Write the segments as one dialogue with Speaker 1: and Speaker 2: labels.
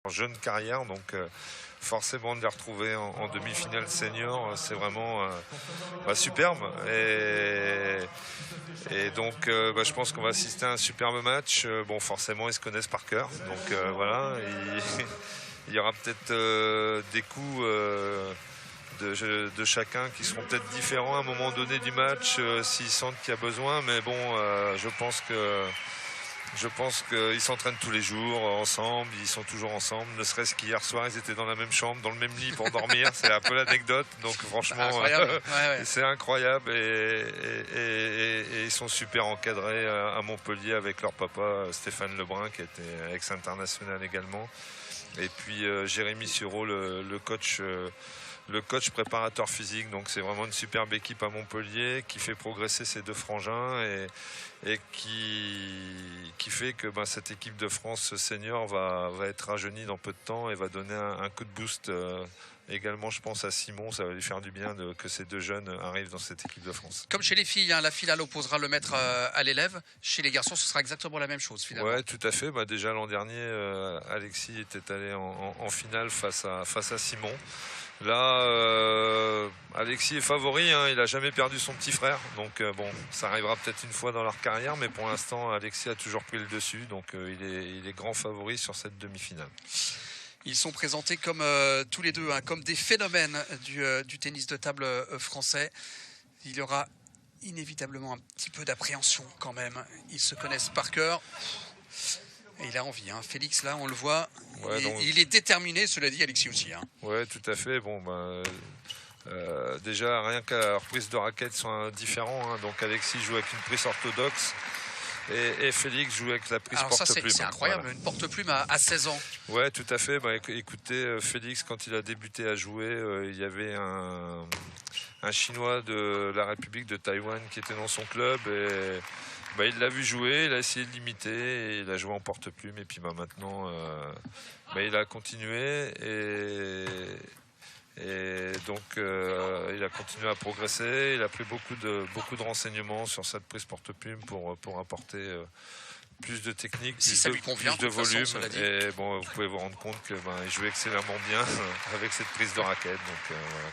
Speaker 1: jeune carrière, donc forcément de les retrouver en demi-finale senior, c'est vraiment superbe. Et donc je pense qu'on va assister à un superbe match. Bon, forcément ils se connaissent par cœur, donc voilà, il y aura peut-être des coups de chacun qui seront peut-être différents à un moment donné du match s'ils sentent qu'il y a besoin, mais bon, je pense qu'ils s'entraînent tous les jours ensemble, ils sont toujours ensemble, ne serait-ce qu'hier soir ils étaient dans la même chambre, dans le même lit pour dormir, c'est un peu l'anecdote, donc franchement c'est incroyable et ils sont super encadrés à Montpellier avec leur papa Stéphane Lebrun qui était ex-international également, et puis Jérémy Sureau le coach préparateur physique, donc c'est vraiment une superbe équipe à Montpellier qui fait progresser ces deux frangins et qui fait que cette équipe de France senior va être rajeunie dans peu de temps et va donner un coup de boost également, je pense, à Simon. Ça va lui faire du bien que ces deux jeunes arrivent dans cette équipe de France.
Speaker 2: Comme chez les filles, la finale opposera le maître à l'élève. Chez les garçons, ce sera exactement la même chose finalement.
Speaker 1: Oui, tout à fait. Déjà l'an dernier, Alexis était allé en finale face à Simon. Là, Alexis est favori, hein, il n'a jamais perdu son petit frère, donc bon, ça arrivera peut-être une fois dans leur carrière, mais pour l'instant, Alexis a toujours pris le dessus, donc il est grand favori sur cette demi-finale.
Speaker 2: Ils sont présentés comme tous les deux, comme des phénomènes du tennis de table français. Il y aura inévitablement un petit peu d'appréhension quand même. Ils se connaissent par cœur. Et il a envie, hein. Félix, là, on le voit, il est déterminé, cela dit, Alexis aussi. Hein.
Speaker 1: Oui, tout à fait. Bon, déjà, rien qu'à la reprise de raquettes sont différents. Hein. Donc, Alexis joue avec une prise orthodoxe et Félix joue avec la prise porte-plume.
Speaker 2: C'est incroyable, voilà. Une porte-plume à 16 ans.
Speaker 1: Oui, tout à fait. Écoutez, Félix, quand il a débuté à jouer, il y avait un Chinois de la République de Taïwan qui était dans son club et... il l'a vu jouer, il a essayé de l'imiter et il a joué en porte-plume et puis maintenant il a continué et donc il a continué à progresser, il a pris beaucoup de renseignements sur cette prise porte-plume pour apporter plus de technique, plus de volume et bon, vous pouvez vous rendre compte que il jouait excellemment bien avec cette prise de raquette, donc voilà.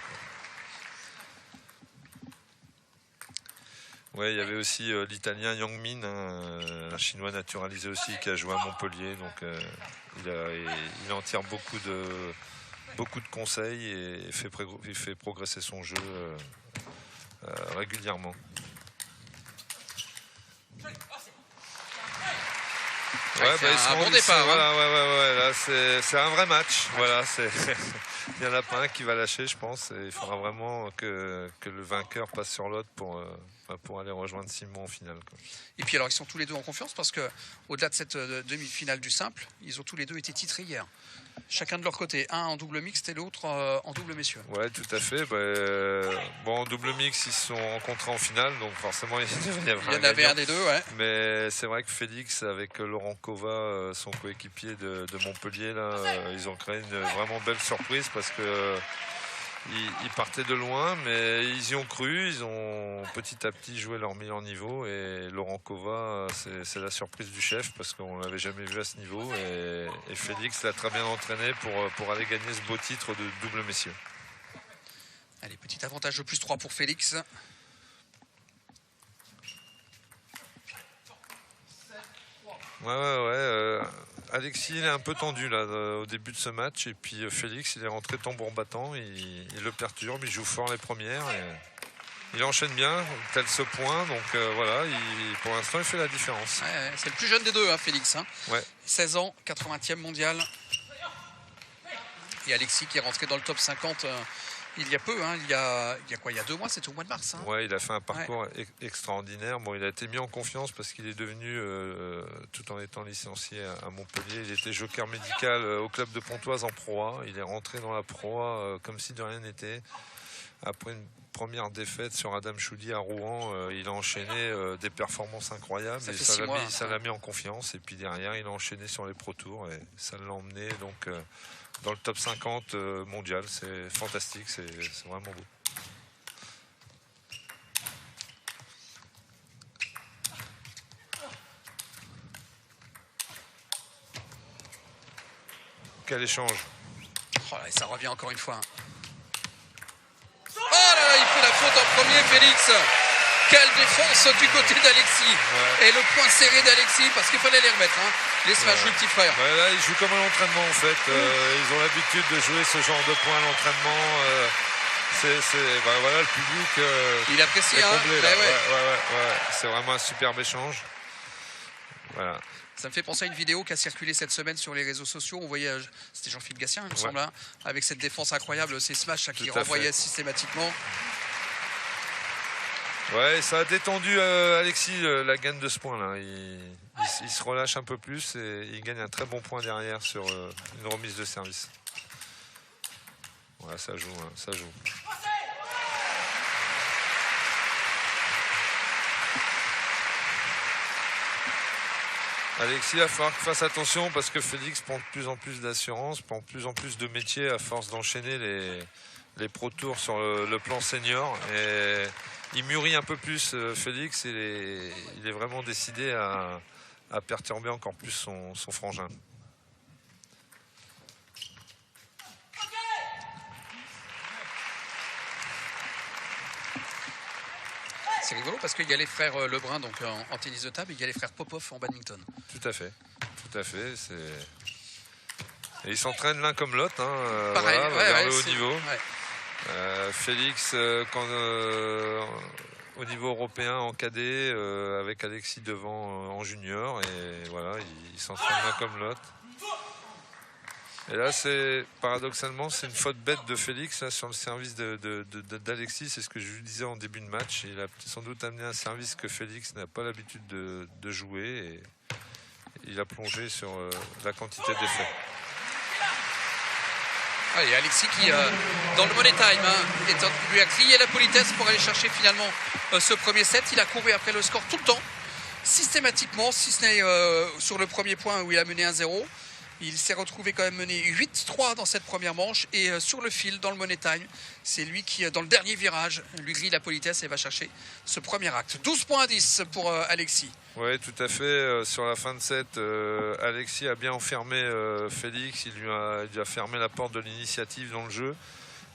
Speaker 1: Ouais, il y avait aussi l'Italien Yang Min, un Chinois naturalisé aussi qui a joué à Montpellier, donc il en tire beaucoup de conseils et fait progresser son jeu régulièrement.
Speaker 2: Un bon départ.
Speaker 1: Là, c'est un vrai match. Voilà, il n'y en a pas un qui va lâcher, je pense. Et il faudra vraiment que le vainqueur passe sur l'autre pour aller rejoindre Simon en finale. Quoi.
Speaker 2: Et puis alors, ils sont tous les deux en confiance parce que au-delà de cette demi-finale du simple, ils ont tous les deux été titrés hier. Chacun de leur côté, un en double mixte et l'autre en double messieurs.
Speaker 1: Ouais, tout à fait. En double mixte, ils se sont rencontrés en finale, donc forcément il y en avait
Speaker 2: un des deux. Ouais.
Speaker 1: Mais c'est vrai que Félix, avec Laurent Kova, son coéquipier de Montpellier, là, ils ont créé une vraiment belle surprise parce que ils partaient de loin, mais ils y ont cru, ils ont petit à petit joué leur meilleur niveau et Laurent Kova, c'est la surprise du chef parce qu'on ne l'avait jamais vu à ce niveau et Félix l'a très bien entraîné pour aller gagner ce beau titre de double messieurs.
Speaker 2: Allez, petit avantage de +3 pour Félix.
Speaker 1: Alexis il est un peu tendu là au début de ce match et puis Félix il est rentré tambour battant, il le perturbe, il joue fort les premières et il enchaîne bien tel ce point, donc pour l'instant il fait la différence.
Speaker 2: Ouais, c'est le plus jeune des deux, hein, Félix. Hein.
Speaker 1: Ouais.
Speaker 2: 16 ans, 80e mondial. Et Alexis qui est rentré dans le top 50 il y a peu, hein, il y a 2 mois, c'était au mois de mars. Hein.
Speaker 1: Ouais, il a fait un parcours extraordinaire. Bon, il a été mis en confiance parce qu'il est devenu, tout en étant licencié à Montpellier, il était joker médical au club de Pontoise en Pro A. Il est rentré dans la Pro A comme si de rien n'était. Après une première défaite sur Adam Choudi à Rouen, il a enchaîné des performances incroyables et ça l'a mis en confiance. Et puis derrière, il a enchaîné sur les Pro Tours et ça l'a emmené donc dans le top 50 mondial. C'est fantastique, c'est vraiment beau. Quel échange.
Speaker 2: Oh là, ça revient encore une fois. Oh là là, il fait la faute en premier, Félix. Quelle défense du côté d'Alexis. Et le point serré d'Alexis, parce qu'il fallait les remettre, hein, les smash du petit frère.
Speaker 1: Là, ils jouent comme à l'entraînement, en fait. Ils ont l'habitude de jouer ce genre de points à l'entraînement. Voilà, le public
Speaker 2: il apprécie,
Speaker 1: est comblé, là.
Speaker 2: Ouais.
Speaker 1: C'est vraiment un superbe échange. Voilà.
Speaker 2: Ça me fait penser à une vidéo qui a circulé cette semaine sur les réseaux sociaux. On voyait, c'était Jean-Philippe Gatien, il me semble, hein, avec cette défense incroyable, ces smash qui renvoyaient systématiquement.
Speaker 1: Ouais, ça a détendu Alexis la gagne de ce point-là. Il se relâche un peu plus et il gagne un très bon point derrière sur une remise de service. Ouais, ça joue, hein, ça joue. Alexis, il va falloir qu'il fasse attention parce que Félix prend de plus en plus d'assurance, prend de plus en plus de métier à force d'enchaîner les Pro Tours sur le plan senior. Et il mûrit un peu plus, Félix. Il est vraiment décidé à perturber encore plus son frangin.
Speaker 2: C'est rigolo parce qu'il y a les frères Lebrun donc en tennis de table et il y a les frères Popov en badminton.
Speaker 1: Tout à fait. Et ils s'entraînent l'un comme l'autre, hein,
Speaker 2: pareil,
Speaker 1: vers le haut niveau.
Speaker 2: Ouais.
Speaker 1: Félix, au niveau européen en cadet, avec Alexis devant en junior, et voilà, ils s'entraînent l'un comme l'autre. Et là, paradoxalement, c'est une faute bête de Félix là, sur le service d'Alexis. C'est ce que je lui disais en début de match. Il a sans doute amené un service que Félix n'a pas l'habitude de jouer. Et il a plongé sur la quantité d'effets.
Speaker 2: Et Alexis qui, dans le money time, lui a crié la politesse pour aller chercher finalement ce premier set. Il a couru après le score tout le temps, systématiquement, si ce n'est sur le premier point où il a mené 1-0. Il s'est retrouvé quand même mené 8-3 dans cette première manche et sur le fil, dans le money time, c'est lui qui, dans le dernier virage, lui grille la politesse et va chercher ce premier acte. 12 points à 10 pour Alexis.
Speaker 1: Oui, tout à fait. Sur la fin de set, Alexis a bien enfermé Félix. Il lui a fermé la porte de l'initiative dans le jeu.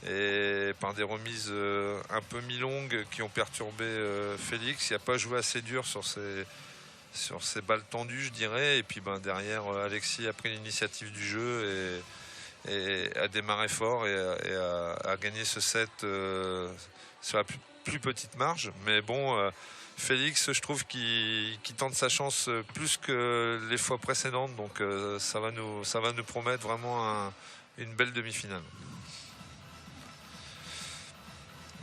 Speaker 1: Et par des remises un peu mi-longues qui ont perturbé Félix. Il n'a pas joué assez dur sur ses balles tendues, je dirais. Et puis derrière, Alexis a pris l'initiative du jeu et a démarré fort et a gagné ce set sur la plus petite marge. Mais bon, Félix, je trouve qu'il tente sa chance plus que les fois précédentes. Donc ça va nous promettre vraiment une belle demi-finale.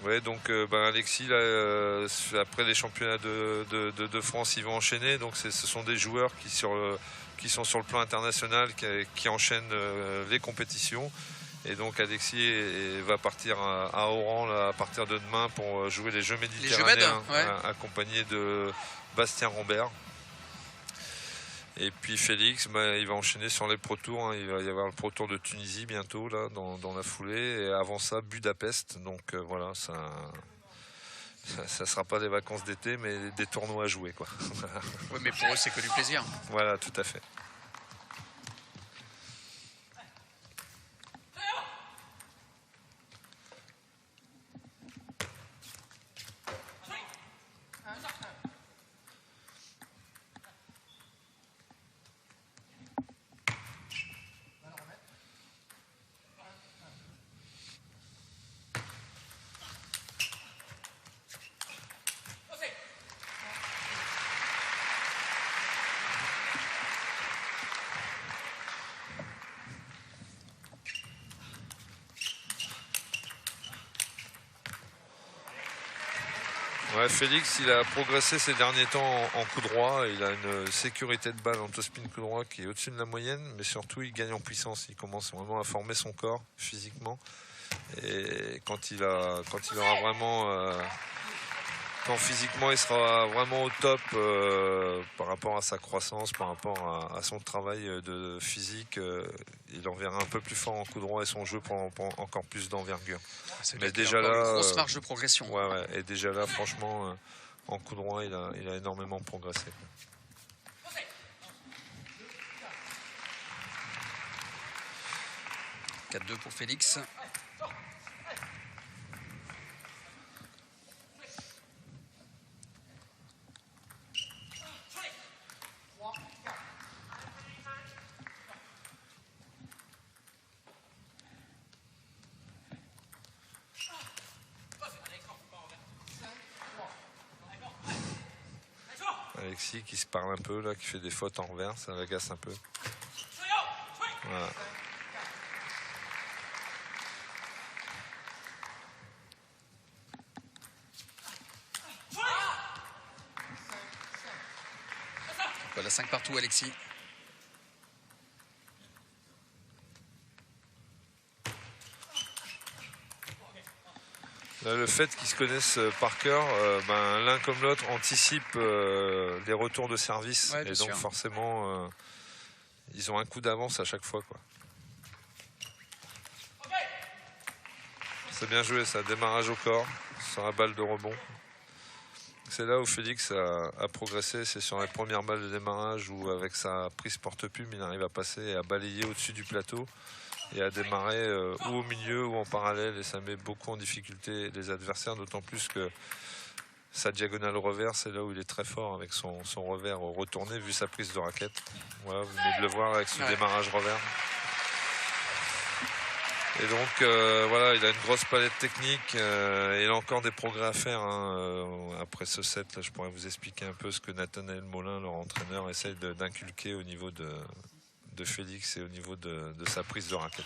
Speaker 1: Ouais, donc Alexis, là, après les championnats de France, ils vont enchaîner. Donc ce sont des joueurs qui sont sur le plan international, qui enchaînent les compétitions. Et donc Alexis va partir à Oran là, à partir de demain pour jouer les Jeux méditerranéens, accompagné de Bastien Rambert. Et puis Félix, il va enchaîner sur les Pro Tours. Hein. Il va y avoir le Pro Tour de Tunisie bientôt là, dans la foulée. Et avant ça, Budapest. Donc voilà, ça sera pas des vacances d'été, mais des tournois à jouer, quoi.
Speaker 2: Oui, mais pour eux, c'est que du plaisir.
Speaker 1: Voilà, tout à fait. Ouais, Félix, il a progressé ces derniers temps en coup droit. Il a une sécurité de balle en top-spin coup droit qui est au-dessus de la moyenne, mais surtout il gagne en puissance. Il commence vraiment à former son corps physiquement. Et quand il aura vraiment, quand physiquement il sera vraiment au top par rapport à sa croissance, par rapport à son travail de physique, il en verra un peu plus fort en coup droit et son jeu prend encore plus d'envergure.
Speaker 2: Mais déjà là, une grosse marge de progression.
Speaker 1: Ouais. Et déjà là, franchement, en coup droit, il a énormément progressé.
Speaker 2: 4-2 pour Félix.
Speaker 1: Alexis qui se parle un peu là, qui fait des fautes en revers, ça l'agace un peu. Voilà.
Speaker 2: Voilà, 5 partout, Alexis.
Speaker 1: Là, le fait qu'ils se connaissent par cœur, l'un comme l'autre anticipe les retours de service.
Speaker 2: Ouais,
Speaker 1: et donc
Speaker 2: sûr.
Speaker 1: Forcément, ils ont un coup d'avance à chaque fois, quoi. C'est bien joué, ça. Démarrage au corps sur la balle de rebond. C'est là où Félix a progressé, c'est sur les premières balles de démarrage où avec sa prise porte-plume, il arrive à passer et à balayer au-dessus du plateau et à démarrer ou au milieu ou en parallèle, et ça met beaucoup en difficulté les adversaires, d'autant plus que sa diagonale revers, c'est là où il est très fort avec son revers retourné vu sa prise de raquette. Voilà, vous venez de le voir avec ce démarrage revers. Et donc voilà, il a une grosse palette technique, il a encore des progrès à faire. Après ce set, là, je pourrais vous expliquer un peu ce que Nathanaël Molin, leur entraîneur, essaye d'inculquer au niveau de Félix et au niveau de sa prise de raquette.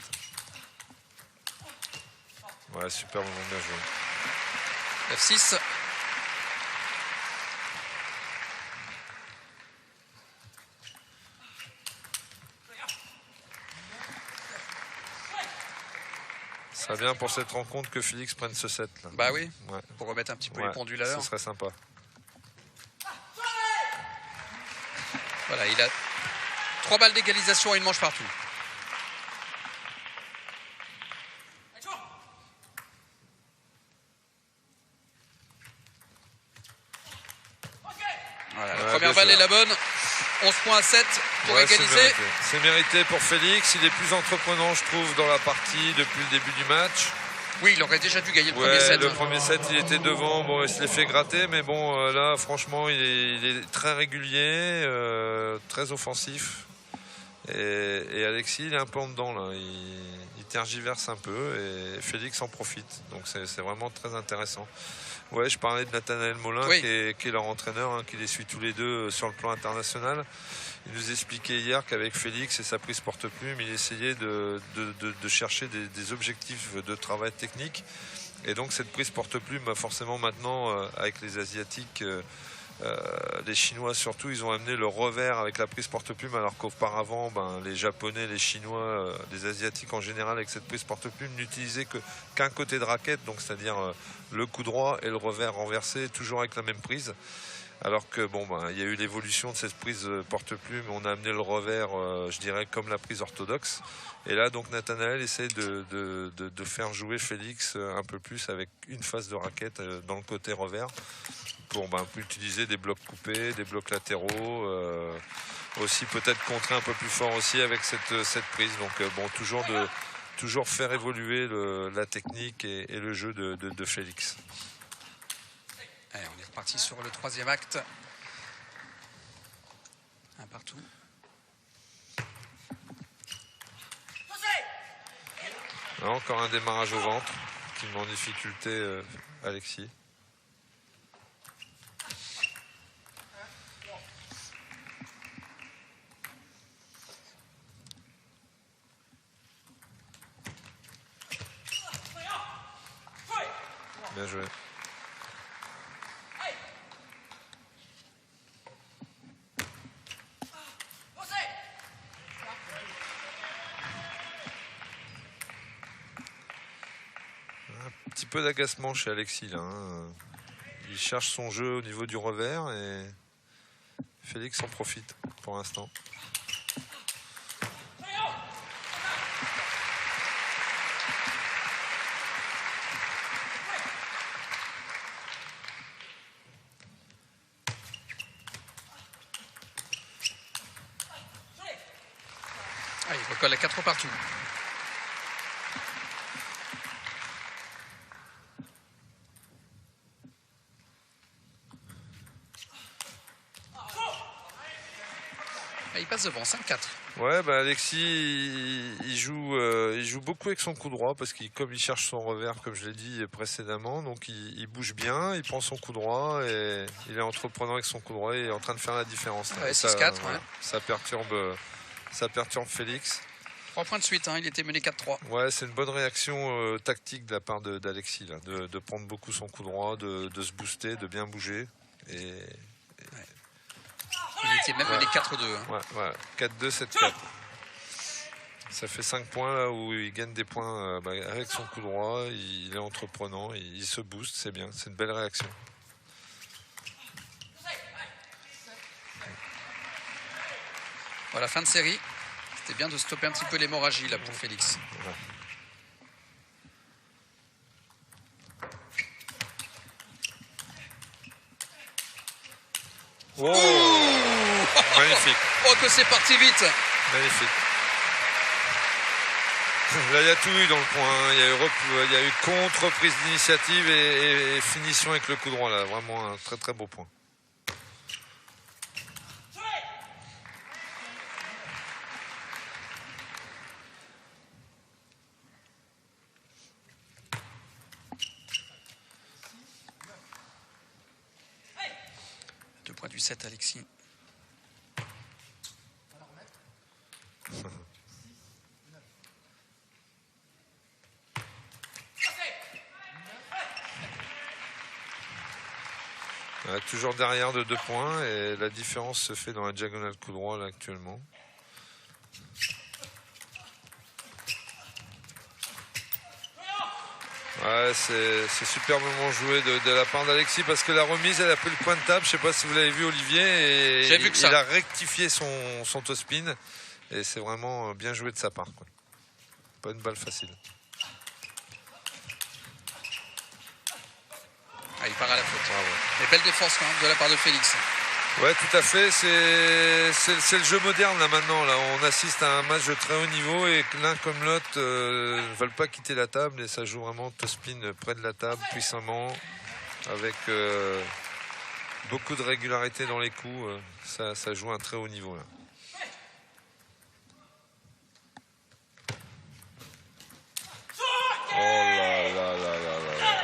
Speaker 1: Voilà, super moment, bien joué.
Speaker 2: F6.
Speaker 1: Ce serait bien pour cette rencontre que Félix prenne ce set là.
Speaker 2: Bah oui,
Speaker 1: ouais.
Speaker 2: Pour remettre un petit peu les pendules à l'heure.
Speaker 1: Ce serait sympa.
Speaker 2: Voilà, il a 3 balles d'égalisation et une manche partout. Voilà, la première balle est la bonne. 11 points à 7 pour égaliser.
Speaker 1: C'est mérité pour Félix. Il est plus entreprenant, je trouve, dans la partie depuis le début du match.
Speaker 2: Oui, il aurait déjà dû gagner le premier set.
Speaker 1: Le premier set, il était devant. Bon, il se l'est fait gratter. Mais bon, là, franchement, il est très régulier, très offensif. Et Alexis, il est un peu en dedans, là. Il tergiverse un peu et Félix en profite. Donc, c'est vraiment très intéressant. Ouais, je parlais de Nathanaël Molin, qui est leur entraîneur, qui les suit tous les deux sur le plan international. Il nous expliquait hier qu'avec Félix et sa prise porte-plume, il essayait de chercher des objectifs de travail technique. Et donc cette prise porte-plume, forcément maintenant, avec les Asiatiques, les Chinois surtout, ils ont amené le revers avec la prise porte-plume, alors qu'auparavant, les Japonais, les Chinois, les Asiatiques en général, avec cette prise porte-plume, n'utilisaient qu'un côté de raquette, donc c'est-à-dire le coup droit et le revers renversé, toujours avec la même prise. Alors que il y a eu l'évolution de cette prise porte-plume, on a amené le revers, je dirais, comme la prise orthodoxe. Et là, donc, Nathanaël essaie de faire jouer Félix un peu plus avec une phase de raquette dans le côté revers pour utiliser des blocs coupés, des blocs latéraux, aussi peut-être contrer un peu plus fort aussi avec cette prise. Donc, toujours faire évoluer la technique et le jeu de Félix.
Speaker 2: Allez, on est reparti sur le 3e acte. Un partout.
Speaker 1: Là, encore un démarrage au ventre qui met en difficulté Alexis. Bien joué. Un petit peu d'agacement chez Alexis là. Il cherche son jeu au niveau du revers et Félix en profite pour l'instant.
Speaker 2: Il recolle à 4 partout. passe devant, 5-4.
Speaker 1: Ouais, bah Alexis, il joue beaucoup avec son coup droit parce comme il cherche son revers, comme je l'ai dit précédemment, donc il bouge bien, il prend son coup droit et il est entreprenant avec son coup droit et est en train de faire la différence.
Speaker 2: Ouais, 6-4,
Speaker 1: ça perturbe Félix.
Speaker 2: 3 points de suite, hein, il était mené 4-3.
Speaker 1: Ouais, c'est une bonne réaction tactique de la part d'Alexis, là, de prendre beaucoup son coup droit, de se booster, de bien bouger.
Speaker 2: Il était même mené 4-2.
Speaker 1: Hein. Ouais, 4-2, 7-4. Ça fait 5 points là où il gagne des points avec son coup droit. Il est entreprenant, il se booste, c'est bien, c'est une belle réaction.
Speaker 2: Voilà, fin de série. C'était bien de stopper un petit peu l'hémorragie là pour Félix. Ouais.
Speaker 1: Oh, magnifique.
Speaker 2: Oh, que c'est parti vite.
Speaker 1: Magnifique. Là, il y a tout eu dans le point. Il y a eu contre, prise d'initiative et finition avec le coup droit. Là, vraiment un très très beau point.
Speaker 2: Du 7, Alexis.
Speaker 1: Toujours derrière de 2 points et la différence se fait dans la diagonale coup droit là actuellement. Ouais, c'est superbement joué de la part d'Alexis parce que la remise elle a pris le point de table, je sais pas si vous l'avez vu Olivier, et il a rectifié son toe spin et c'est vraiment bien joué de sa part, quoi. Pas une balle facile.
Speaker 2: Il part à la faute. Bravo. Et belle défense quand même de la part de Félix.
Speaker 1: Ouais, tout à fait. C'est le jeu moderne là maintenant. Là, on assiste à un match de très haut niveau et l'un comme l'autre ne veulent pas quitter la table et ça joue vraiment toe spin près de la table puissamment avec beaucoup de régularité dans les coups. Ça joue à un très haut niveau là. Oh là là là là là.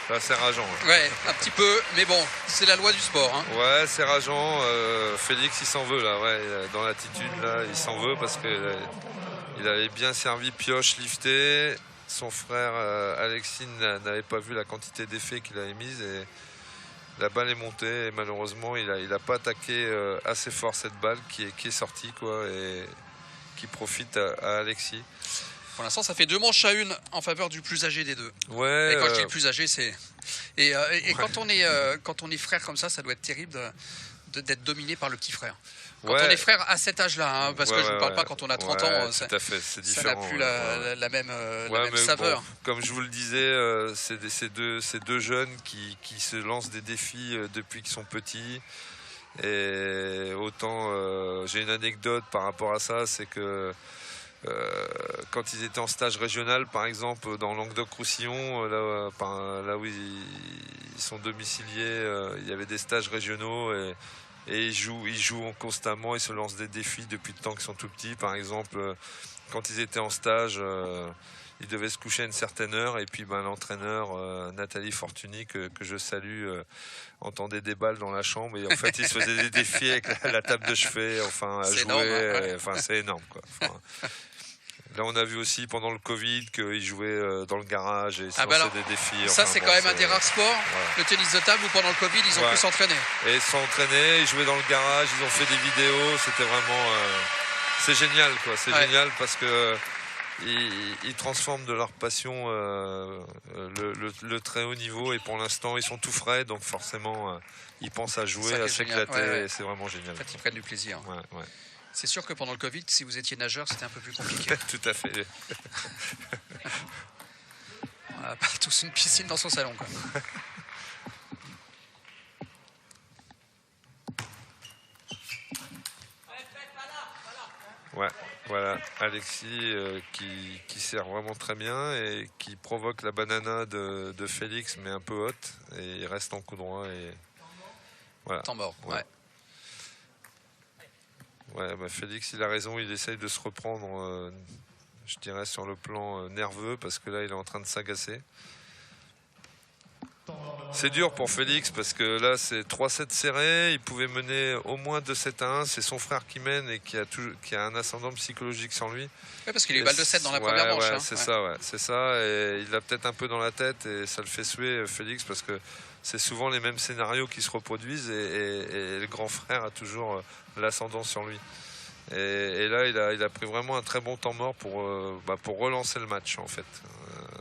Speaker 1: Là, c'est rageant. Hein.
Speaker 2: Ouais, un petit peu, mais bon, c'est la loi du sport. Hein.
Speaker 1: Ouais, c'est rageant. Félix, il s'en veut là. Ouais, dans l'attitude là, il s'en veut parce que il avait bien servi pioche lifté. Son frère Alexis n'avait pas vu la quantité d'effets qu'il avait mise et la balle est montée. Et malheureusement, il a pas attaqué assez fort cette balle qui est sortie quoi et qui profite à Alexis.
Speaker 2: Pour l'instant, ça fait 2 manches à 1 en faveur du plus âgé des deux.
Speaker 1: Ouais.
Speaker 2: Et quand je dis le plus âgé, c'est... Et ouais. Quand on est frère comme ça doit être terrible d'être dominé par le petit frère. Quand on est frère à cet âge-là, hein, parce que je ne parle pas quand on a 30 ans,
Speaker 1: tout à fait, c'est différent.
Speaker 2: Ça n'a plus la même saveur.
Speaker 1: Bon, comme je vous le disais, c'est deux jeunes qui se lancent des défis depuis qu'ils sont petits. Et autant, j'ai une anecdote par rapport à ça, c'est que quand ils étaient en stage régional, par exemple, dans Languedoc-Roussillon, là où ils sont domiciliés, il y avait des stages régionaux et ils jouent constamment, ils se lancent des défis depuis le temps qu'ils sont tout petits. Par exemple, quand ils étaient en stage, ils devaient se coucher à une certaine heure et puis l'entraîneur Nathalie Fortuny, que je salue, entendait des balles dans la chambre et en fait il se faisait des défis avec la table de chevet, enfin à jouer,
Speaker 2: énorme, hein.
Speaker 1: Enfin c'est énorme quoi. Là on a vu aussi pendant le Covid qu'ils jouaient dans le garage et ils se lançaient des défis.
Speaker 2: Ça c'est quand même un des rares sports, le tennis de table, où pendant le Covid ils ont pu s'entraîner.
Speaker 1: Et ils s'entraînaient, ils jouaient dans le garage, ils ont fait des vidéos, c'était vraiment c'est génial quoi, c'est génial parce que ils transforment de leur passion le très haut niveau et pour l'instant ils sont tout frais donc forcément ils pensent à jouer, à s'éclater et c'est vraiment génial.
Speaker 2: En fait ils prennent du plaisir.
Speaker 1: Ouais.
Speaker 2: C'est sûr que pendant le Covid, si vous étiez nageur, c'était un peu plus compliqué.
Speaker 1: Tout à fait.
Speaker 2: On n'a pas tous une piscine dans son salon quoi.
Speaker 1: Ouais, voilà, Alexis qui sert vraiment très bien et qui provoque la banana de Félix, mais un peu haute, et il reste en coup droit et voilà.
Speaker 2: Temps mort, ouais.
Speaker 1: Ouais, bah Félix, il a raison, il essaye de se reprendre, je dirais, sur le plan nerveux, parce que là, il est en train de s'agacer. C'est dur pour Félix, parce que là, c'est 3-7 serrés, il pouvait mener au moins 2-7-1. C'est son frère qui mène et qui a un ascendant psychologique sur lui.
Speaker 2: Ouais, parce qu'il a eu balle de 7 dans la première manche.
Speaker 1: Ouais, c'est ça, c'est ça. Et il l'a peut-être un peu dans la tête, et ça le fait suer, Félix, parce que c'est souvent les mêmes scénarios qui se reproduisent, et le grand frère a toujours l'ascendant sur lui. Et là, il a pris vraiment un très bon temps mort pour relancer le match, en fait.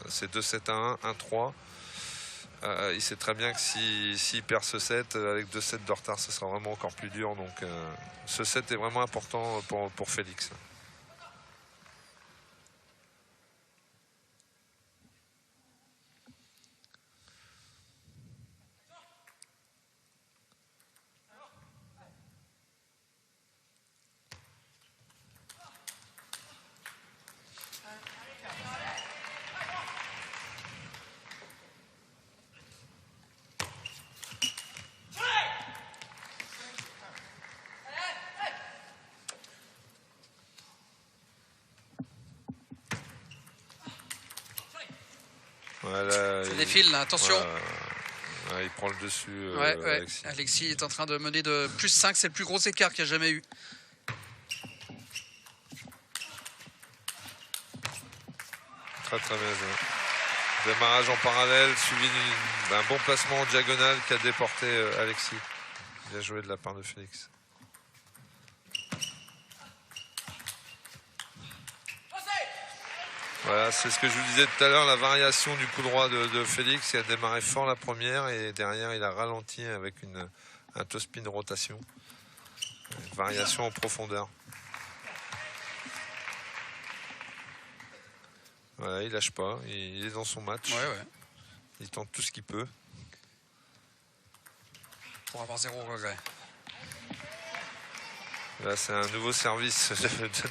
Speaker 1: C'est 2-7-1, 1-3. Il sait très bien que s'il perd ce set, avec 2 sets de retard, ce sera vraiment encore plus dur. Donc ce set est vraiment important pour Félix.
Speaker 2: Voilà, ça défile là, attention.
Speaker 1: Il prend le dessus.
Speaker 2: Alexis. Alexis est en train de mener de plus 5, c'est le plus gros écart qu'il y a jamais eu.
Speaker 1: Très très bien joué. Démarrage en parallèle, suivi d'un bon placement en diagonale qui a déporté Alexis. Bien joué de la part de Félix. Voilà, c'est ce que je vous disais tout à l'heure, la variation du coup droit de Félix. Il a démarré fort la première et derrière il a ralenti avec un topspin rotation. Une variation en profondeur. Voilà, il lâche pas, il est dans son match. Il tente tout ce qu'il peut.
Speaker 2: Pour avoir 0 regret.
Speaker 1: Là, c'est un nouveau service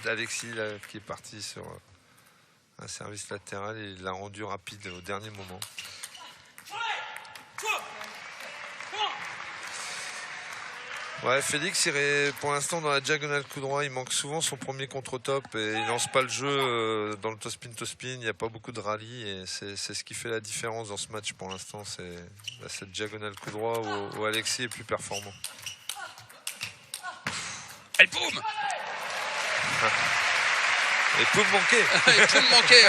Speaker 1: d'Alexis qui est parti sur un service latéral et il l'a rendu rapide au dernier moment. Ouais, Félix irait pour l'instant dans la diagonale coup droit. Il manque souvent son premier contre-top et il lance pas le jeu dans le topspin. Il n'y a pas beaucoup de rallye et c'est ce qui fait la différence dans ce match pour l'instant. C'est cette diagonale coup droit où Alexis est plus performant.
Speaker 2: Et boum!
Speaker 1: Et poum manqué.
Speaker 2: Et poum manqué.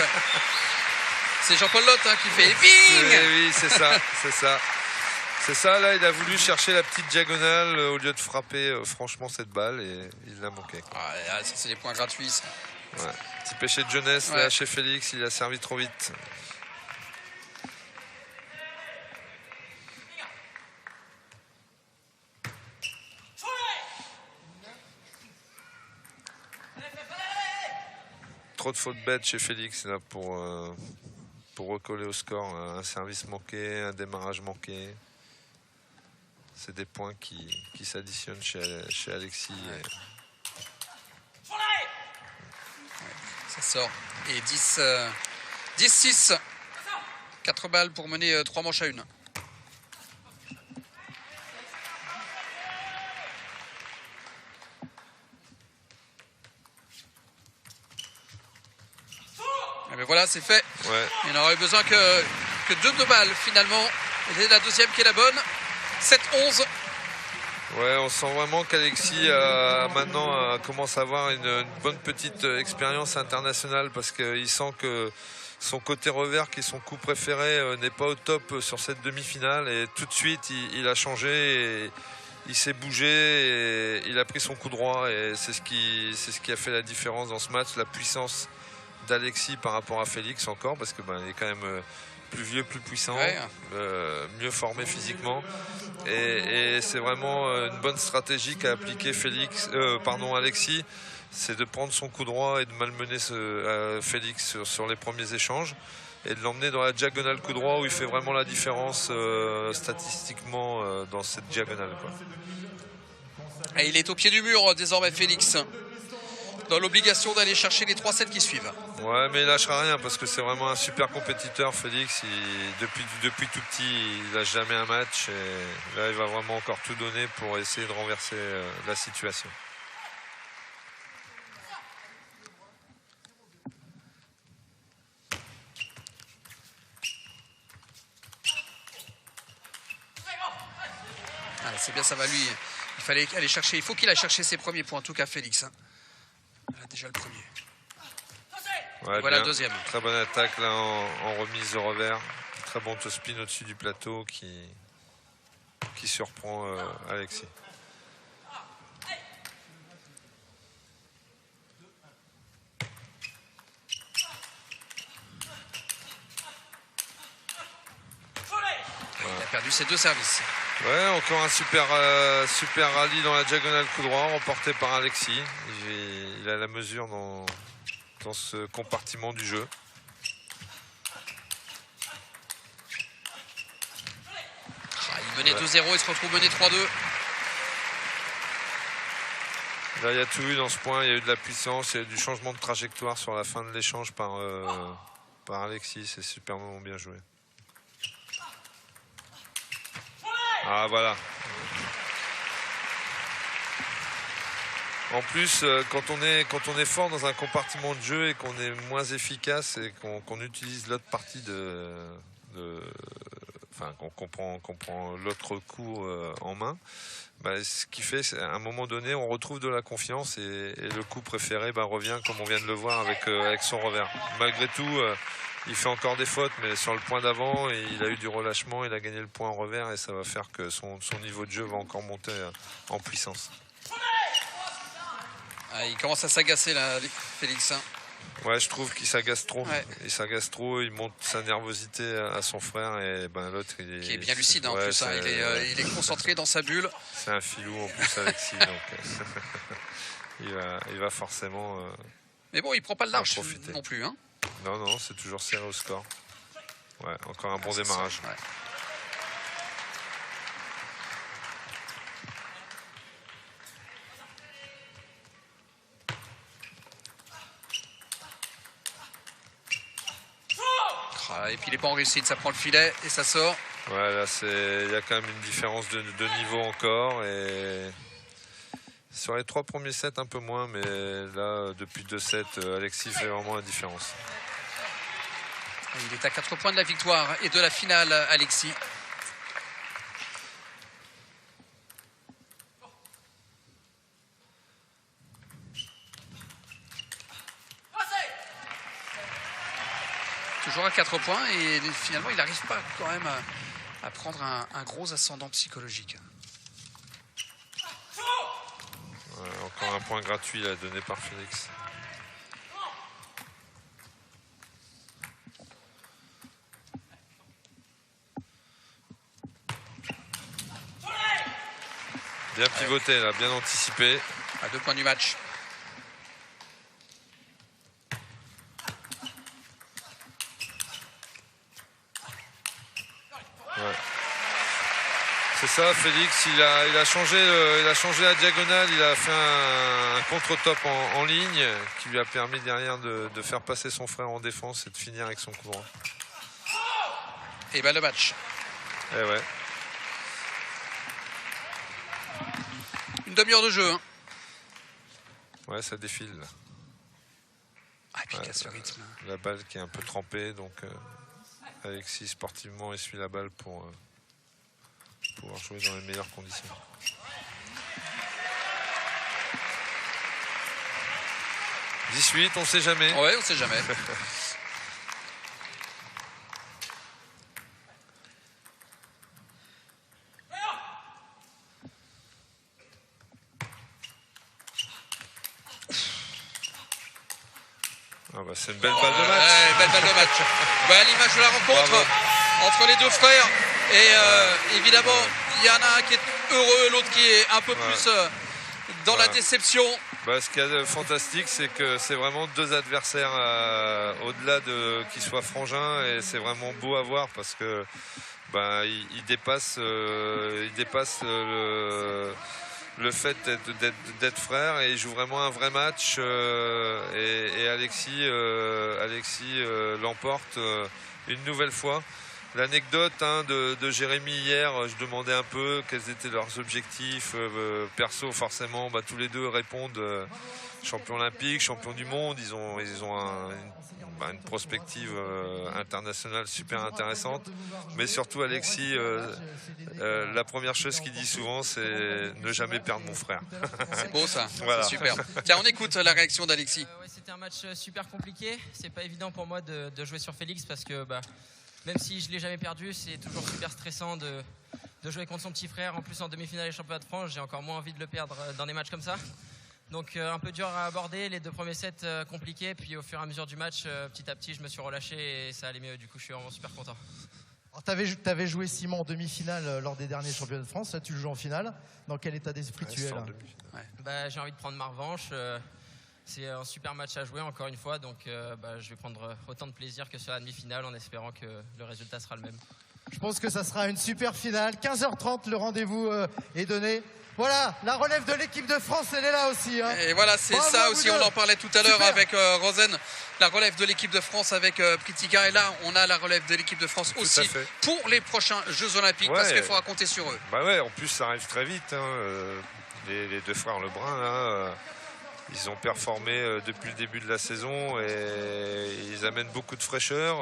Speaker 2: C'est Jean-Paul Lotte qui fait bing.
Speaker 1: Oui, c'est ça, c'est ça. C'est ça, là, il a voulu chercher la petite diagonale au lieu de frapper franchement cette balle et il l'a manqué.
Speaker 2: Ah, ça, c'est des points gratuits. Ça.
Speaker 1: Ouais. Petit péché de jeunesse, là, chez Félix, il a servi trop vite. Trop de fautes bêtes chez Félix là, pour recoller au score. Un service manqué, un démarrage manqué. C'est des points qui s'additionnent chez Alexis.
Speaker 2: Ouais. Ça sort. Et 10-6. 4 balles pour mener 3 manches à 1. Mais voilà, c'est fait.
Speaker 1: Ouais.
Speaker 2: Il n'aurait eu besoin que 2 balles finalement. Et c'est la deuxième qui est la bonne. 7-11.
Speaker 1: Ouais, on sent vraiment qu'Alexis maintenant commence à avoir une bonne petite expérience internationale parce qu'il sent que son côté revers, qui est son coup préféré, n'est pas au top sur cette demi-finale. Et tout de suite, il a changé et il s'est bougé et il a pris son coup droit. Et c'est ce qui a fait la différence dans ce match, la puissance d'Alexis par rapport à Félix encore, parce que il est quand même plus vieux, plus puissant, mieux formé physiquement, et c'est vraiment une bonne stratégie qu'a appliqué Alexis, c'est de prendre son coup droit et de malmener Félix sur les premiers échanges et de l'emmener dans la diagonale coup droit où il fait vraiment la différence statistiquement dans cette diagonale, quoi.
Speaker 2: Et il est au pied du mur désormais, Félix, dans l'obligation d'aller chercher les 3 sets qui suivent.
Speaker 1: Ouais, mais il lâchera rien parce que c'est vraiment un super compétiteur, Félix. Depuis tout petit, il lâche jamais un match. Et là, il va vraiment encore tout donner pour essayer de renverser la situation.
Speaker 2: c'est bien, ça va lui. Il fallait aller chercher. Il faut qu'il aille chercher ses premiers points, en tout cas Félix. Il a déjà le premier.
Speaker 1: Ouais,
Speaker 2: voilà le deuxième.
Speaker 1: Très bonne attaque là en remise au revers. Très bon toe spin au-dessus du plateau qui surprend Alexis.
Speaker 2: Il a perdu ses 2 services.
Speaker 1: Ouais, encore un super rallye dans la diagonale coup droit, remporté par Alexis. Il a la mesure dans ce compartiment du jeu.
Speaker 2: Il menait 2-0, il se retrouve mené 3-2.
Speaker 1: Là, il y a tout eu dans ce point. Il y a eu de la puissance, il y a eu du changement de trajectoire sur la fin de l'échange par Alexis. C'est superbement bien joué. Ah, voilà. En plus, quand on est fort dans un compartiment de jeu et qu'on est moins efficace et qu'on utilise l'autre partie enfin, qu'on prend l'autre coup en main, bah, ce qui fait qu'à un moment donné, on retrouve de la confiance et le coup préféré revient comme on vient de le voir avec son revers. Malgré tout, il fait encore des fautes, mais sur le point d'avant, il a eu du relâchement, il a gagné le point en revers et ça va faire que son niveau de jeu va encore monter en puissance.
Speaker 2: Ah, il commence à s'agacer là, Félix.
Speaker 1: Ouais, je trouve qu'il s'agace trop.
Speaker 2: Ouais.
Speaker 1: Il s'agace trop, il monte sa nervosité à son frère et l'autre
Speaker 2: qui est bien lucide en plus. Il est concentré dans sa bulle.
Speaker 1: C'est un filou en plus Alexis, donc il va forcément.
Speaker 2: Mais bon, il prend pas le large non plus. Hein.
Speaker 1: Non, c'est toujours serré au score. Ouais, encore un bon démarrage.
Speaker 2: Ouais. Et puis il n'est pas en réussite, ça prend le filet et ça sort.
Speaker 1: Ouais, là il y a quand même une différence de niveau encore et sur les 3 premiers sets un peu moins, mais là depuis 2 sets, Alexis fait vraiment la différence.
Speaker 2: Il est à 4 points de la victoire et de la finale, Alexis. Toujours à 4 points et finalement il n'arrive pas quand même à prendre un gros ascendant psychologique.
Speaker 1: Ouais, encore un point gratuit là, donné par Félix. Bien pivoté là, bien anticipé.
Speaker 2: À 2 points du match.
Speaker 1: Ouais. C'est ça, Félix, il a changé la diagonale, il a fait un contre-top en ligne qui lui a permis derrière de faire passer son frère en défense et de finir avec son coup droit.
Speaker 2: Et le match.
Speaker 1: Eh ouais.
Speaker 2: Une demi-heure de jeu. Hein.
Speaker 1: Ouais, ça défile. Là.
Speaker 2: Ah, et puis il casse le rythme.
Speaker 1: La balle qui est un peu trempée, donc Alexis sportivement essuie la balle pour pouvoir jouer dans les meilleures conditions. « 18, on sait jamais. »
Speaker 2: Ouais, on sait jamais.
Speaker 1: Ah bah c'est une belle balle de match.
Speaker 2: Ouais, belle balle de match. Bah, l'image de la rencontre entre les deux frères. Et évidemment, il y en a un qui est heureux, l'autre qui est un peu plus dans la déception.
Speaker 1: Bah, ce qui est fantastique, c'est que c'est vraiment 2 adversaires au-delà qu'ils soient frangins, et c'est vraiment beau à voir parce que ils dépassent le fait d'être frère, et ils jouent vraiment un vrai match, et Alexis l'emporte une nouvelle fois. l'anecdote de Jérémy hier, je demandais un peu quels étaient leurs objectifs perso. Forcément, tous les deux répondent champion olympique, champion du monde. Ils ont une prospective internationale super intéressante. Mais surtout, Alexis, la première chose qu'il dit souvent, c'est ne jamais perdre mon frère.
Speaker 2: C'est beau ça, voilà. C'est super. Tiens, on écoute la réaction d'Alexis.
Speaker 3: C'était un match super compliqué. C'est pas évident pour moi de jouer sur Félix parce que même si je ne l'ai jamais perdu, c'est toujours super stressant de jouer contre son petit frère. En plus, en demi-finale des championnats de France, j'ai encore moins envie de le perdre dans des matchs comme ça. Donc un peu dur à aborder, les 2 premiers sets compliqués, puis au fur et à mesure du match, petit à petit, je me suis relâché et ça allait mieux. Du coup, je suis vraiment super content.
Speaker 4: Tu avais joué Simon en demi-finale lors des derniers championnats de France. Là, tu le joues en finale. Dans quel état d'esprit tu es là?
Speaker 3: J'ai envie de prendre ma revanche. C'est un super match à jouer, encore une fois. Donc, je vais prendre autant de plaisir que sur la demi-finale en espérant que le résultat sera le même.
Speaker 4: Je pense que ça sera une super finale. 15h30, le rendez-vous est donné. Voilà, la relève de l'équipe de France, elle est là aussi. Hein.
Speaker 2: Et voilà, c'est ça aussi, on en parlait tout à l'heure avec Rosen, la relève de l'équipe de France avec Pritika. Et là, on a la relève de l'équipe de France aussi pour les prochains Jeux Olympiques, parce qu'il faudra compter sur eux.
Speaker 1: En plus, ça arrive très vite. Les 2 frères Lebrun, là, ils ont performé depuis le début de la saison et ils amènent beaucoup de fraîcheur.